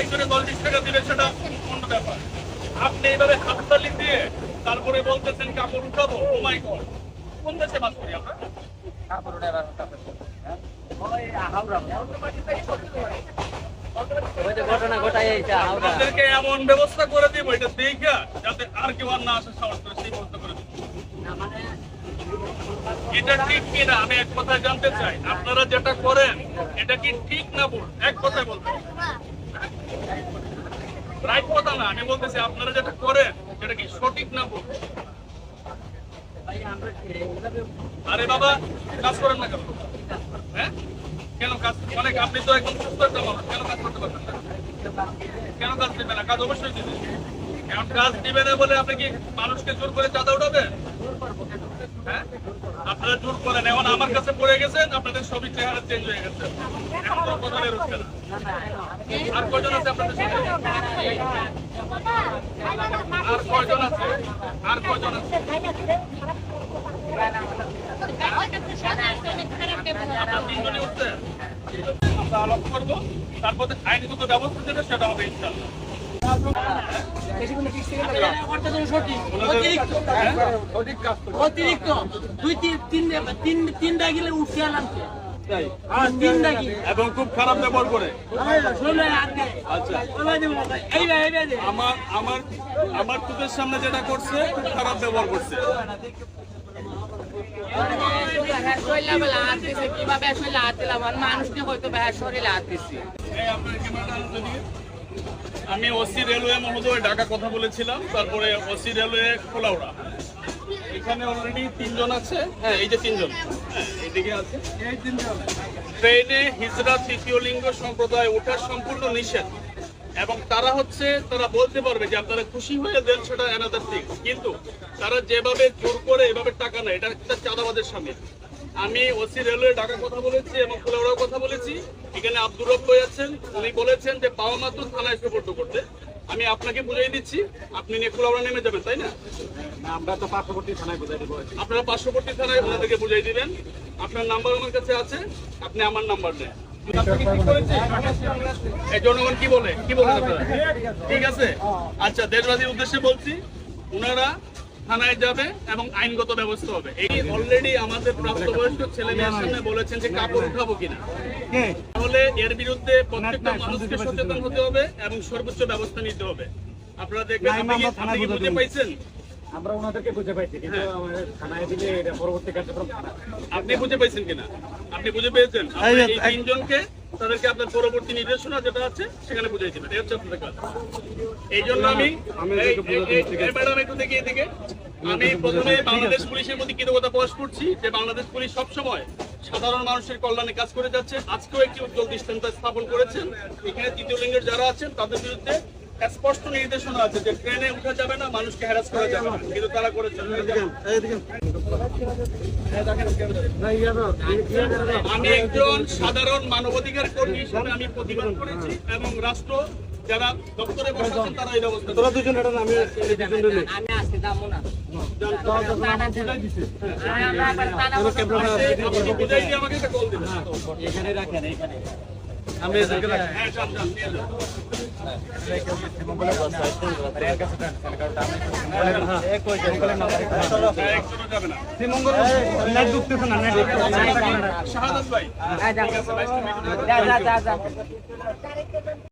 একজনে 10-20 টাকা দিলে সেটা অন্য ব্যাপার। আপনি এইভাবে হাততালি দিয়ে তারপরে বলতেছেন কাপড় উঠাবো। ও মাই গড, কোন দেশে বাস করি আমরা? আপনাদেরকে এমন ব্যবস্থা করে দিব এটা দেখা যাতে আর কেউ আর না আসার সাহস করে সেই ব্যবস্থা করে দিব। এটা ঠিক কিনা আমি এক কথায় জানতে চাই, আপনারা যেটা করেন এটা কি ঠিক না ভুল? এক কথায় বলবেন। রাইট কথা না, আমি বলতেছি আপনারা যেটা করেন সেটা কি সঠিক না ভুল? আরে বাবা, কাজ করেন না কেন? হ্যাঁ, কেন কাজ? অনেক আপনি তো একদম সুস্থ একটা মানুষ, কেন কাজ করতে পারবেন না? কেন কাজ দিবে না? কাজ অবশ্যই দিবে। এখন কাজ দিবে না বলে আপনি কি মানুষকে জোর করে চাঁদা উঠাবেন? হ্যাঁ, আপনারা জোর করেন। এখন আমার কাছে পড়ে গেছেন, আপনাদের সবই চেহারা চেঞ্জ হয়ে গেছে। এখন তো কথা বের হচ্ছে না। আর কয়জন আছে আপনাদের সাথে? আর কয়জন আছে? আর কয়জন আছে? আপনারা তিনজনই উঠছেন। আমরা আলাপ করবো, তারপরে আইনগত ব্যবস্থা যেটা সেটা হবে ইনশাআল্লাহ। অতিরিক্ত 2-3 গেলে উঠে আলাম এবং খুব খারাপ ব্যবহার করে। আচ্ছা, আমার চোখের সামনে যেটা করছে খুব খারাপ ব্যবহার করছে। মানুষকে হয়তো শরীরে হাত দিচ্ছি। আমি ওসি রেলওয়ে মহোদয় ঢাকা কথা বলেছিলাম, তারপরে ওসি রেলওয়ে খোলাউড়া। এখানে অলরেডি 3 জন আছে। হ্যাঁ, এই যে 3 জন, হ্যাঁ এইদিকে আছে। এই 3 জন ট্রেনে হিজড়া তৃতীয় লিঙ্গ সম্প্রদায় ওঠার সম্পূর্ণ নিষেধ, এবং তারা বলতে পারবে যে আপনারা খুশি হয়ে দেন, সেটা অ্যানাদার থিং। কিন্তু তারা যেভাবে জোর করে এভাবে টাকা নেয়, এটা একটা চাঁদাবাজের সামিল। আমি ওসি রেলওয়ে ঢাকা কথা বলেছি এবং খোলাউড়াও কথা বলেছি। এখানে আব্দুর রব ভাই আছেন, উনি বলেছেন যে পাওয়া মাত্র থানায় সুপর্দ করতে। আমি আপনাকে বুঝিয়ে দিচ্ছি, আপনি নিয়ে খোলাউড়া নেমে যাবেন, তাই না? আমরা তো পার্শ্ববর্তী থানায় বুঝাই দেবো। আপনারা পার্শ্ববর্তী থানায় ওনাদেরকে বুঝিয়ে দিবেন। আপনার নাম্বার আমার কাছে আছে, আপনি আমার নাম্বার নেন। এই জনগণ কি বলে আপনারা? ঠিক আছে, আচ্ছা, দেশবাসীর উদ্দেশ্যে বলছি, ওনারা থানায় যাবে এবং আইনগত ব্যবস্থা হবে। এই অলরেডি আমাদের প্রাপ্তবয়স্ক ছেলে মেয়ের সামনে বলেছেন যে কাপড় উঠাবো কিনা। তাহলে এর বিরুদ্ধে প্রত্যেকটা মানুষকে সচেতন হতে হবে এবং সর্বোচ্চ ব্যবস্থা নিতে হবে। আপনারা দেখবেন, আপনি কি বুঝে পাইছেন? আমরা ওনাদেরকে বুঝে পাইছি, কিন্তু আমাদের থানায় দিলে এটা পরবর্তী কার্যক্রম থানা। আপনি বুঝে পাইছেন কিনা? আপনি বুঝে পেয়েছেন? এই 3 জনকে তাদেরকে আপনার পরবর্তী নির্দেশনা যেটা আছে সেখানে বুঝিয়ে দিবেন। এই হচ্ছে আপনাদের কাজ। এই জন্য আমি ম্যাডাম একটু দেখি এদিকে। আমি প্রথমে বাংলাদেশ পুলিশের প্রতি কৃতজ্ঞতা প্রকাশ করছি যে বাংলাদেশ পুলিশ সবসময় সাধারণ মানুষের কল্যাণে কাজ করে যাচ্ছে। আজকেও একটি উজ্জ্বল দৃষ্টান্ত স্থাপন করেছেন। এখানে তৃতীয় লিঙ্গের যারা আছেন তাদের বিরুদ্ধে স্পষ্ট নির্দেশনা আছে যে ট্রেনে উঠা যাবে না, মানুষকে হ্যারাস করা যাবে না, কিন্তু তারা করেছেন। আমি একজন সাধারণ মানবাধিকার কর্মী হিসেবে আমি প্রতিবাদ করেছি এবং রাষ্ট্র যারা দপ্তরে বসেছেন তারা এই ব্যবস্থা। তোরা দুজন এটা আমি আমি আসতে যাবো না। আমাকে একটা কল দিন। এখানে রাখেন, এখানে আমি এদেরকে রাখি। হ্যাঁ, যান, নিয়ে যান। শাহাদাত ভাই, যা